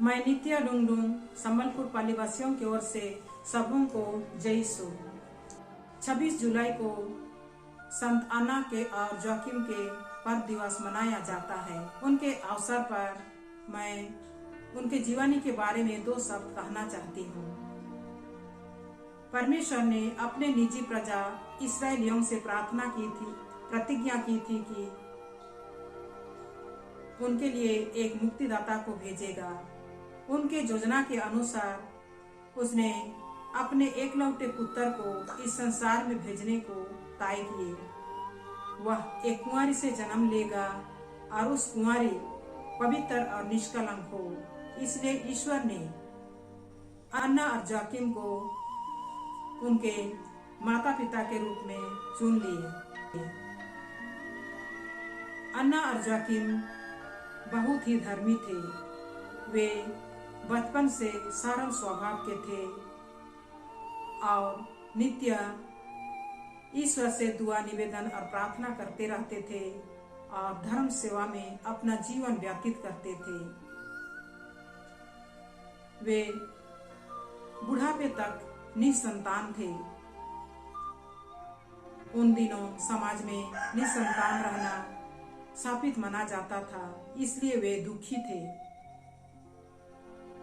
मैं नित्या डुंगडुंग संबलपुर पाली वासियों की ओर से सबों को जय सु। 26 जुलाई को संत अन्ना के और जोकिम के पर्व दिवस मनाया जाता है। उनके अवसर पर मैं उनके जीवनी के बारे में 2 शब्द कहना चाहती हूँ। परमेश्वर ने अपने निजी प्रजा इस्राएलियों से प्रतिज्ञा की थी कि उनके लिए एक मुक्तिदाता को भेजेगा। उनके योजना के अनुसार उसने अपने एकलौते पुत्र को इस संसार में भेजने को तय किए। वह एक कुंवारी से जन्म लेगा और उस कुंवारी पवित्र और निष्कलंक हो। इसलिए ईश्वर ने अन्ना और जोकिम को उनके माता पिता के रूप में चुन लिए। अन्ना और जोकिम बहुत ही धर्मी थे। वे बचपन से सरल स्वभाव के थे और नित्य ईश्वर से दुआ निवेदन और प्रार्थना करते रहते थे और धर्म सेवा में अपना जीवन व्यतीत करते थे। वे बुढ़ापे तक निसंतान थे। उन दिनों समाज में निसंतान रहना शापित माना जाता था, इसलिए वे दुखी थे।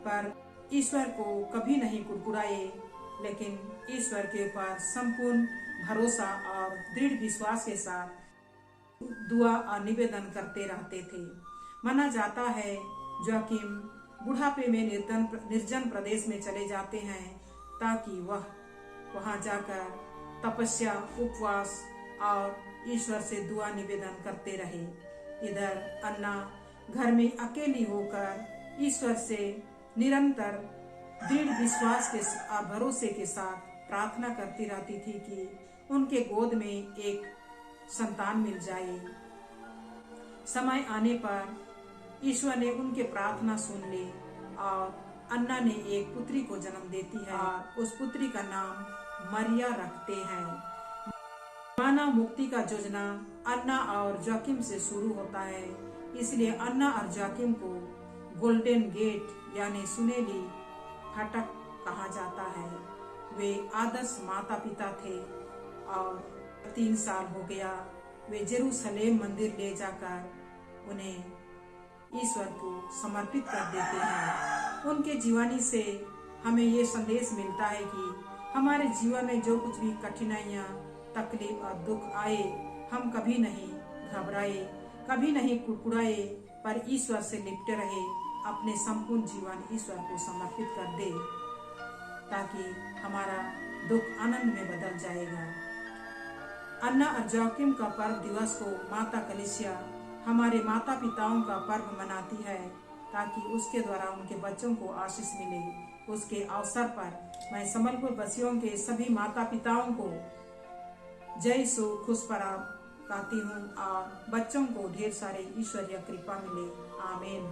पर ईश्वर को कभी नहीं कुड़कुड़ाए, लेकिन ईश्वर के ऊपर संपूर्ण भरोसा और दृढ़ विश्वास के साथ दुआ और निवेदन करते रहते थे। माना जाता है जोकिम बुढ़ापे में निर्जन प्रदेश में चले जाते हैं ताकि वह वहां जाकर तपस्या, उपवास और ईश्वर से दुआ निवेदन करते रहे। इधर अन्ना घर में अकेली होकर ईश्वर से निरंतर दृढ़ विश्वास के और भरोसे के साथ प्रार्थना करती रहती थी कि उनके गोद में एक संतान मिल जाए। समय आने पर ईश्वर ने उनके प्रार्थना सुन ली और अन्ना ने एक पुत्री को जन्म देती है और उस पुत्री का नाम मरिया रखते हैं। मानव मुक्ति का योजना अन्ना और जोकिम से शुरू होता है। इसलिए अन्ना और जोकिम को गोल्डन गेट यानी सुनहरी फाटक कहा जाता है। वे आदर्श माता पिता थे और 3 साल हो गया वे जेरूसलेम मंदिर ले जाकर उन्हें ईश्वर को समर्पित कर देते हैं। उनके जीवनी से हमें ये संदेश मिलता है कि हमारे जीवन में जो कुछ भी कठिनाइयाँ, तकलीफ और दुख आए, हम कभी नहीं घबराए, कभी नहीं कुड़कुड़ाए, पर ईश्वर से लिपटे रहे, अपने संपूर्ण जीवन ईश्वर को समर्पित कर दे, ताकि हमारा दुख आनंद में बदल जाएगा। अन्ना और जोकिम का पर्व दिवस को माता कलीसिया हमारे माता पिताओं का पर्व मनाती है ताकि उसके द्वारा उनके बच्चों को आशीष मिले। उसके अवसर पर मैं संबलपुर वासियों के सभी माता पिताओं को जय सु खुश पर्व कहती हूँ और बच्चों को ढेर सारे ईश्वरीय कृपा मिले। आमीन।